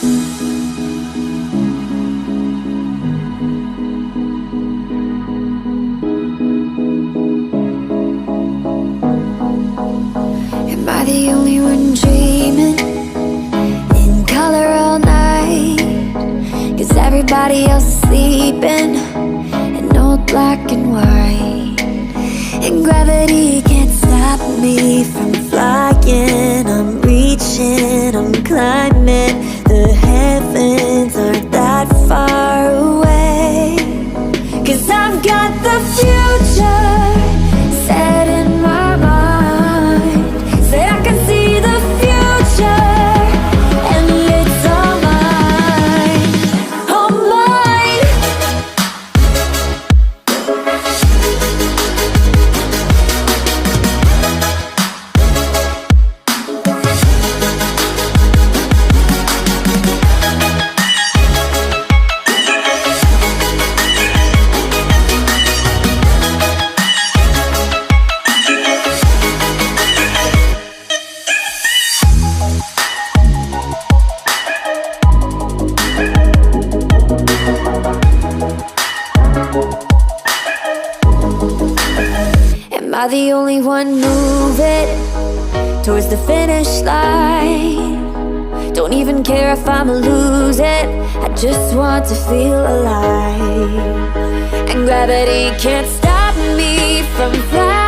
Am I the only one dreaming in color all night? 'Cause everybody else is sleeping in old black and white. And gravity can't stop me from flying. I'm reaching, I'm climbing. The heavens aren't that far away. 'Cause I've got the future set in my mind. Say I can see the future, and it's all mine, all mine. Am I the only one moving towards the finish line? Don't even care if I'ma lose it, I just want to feel alive. And gravity can't stop me from flying.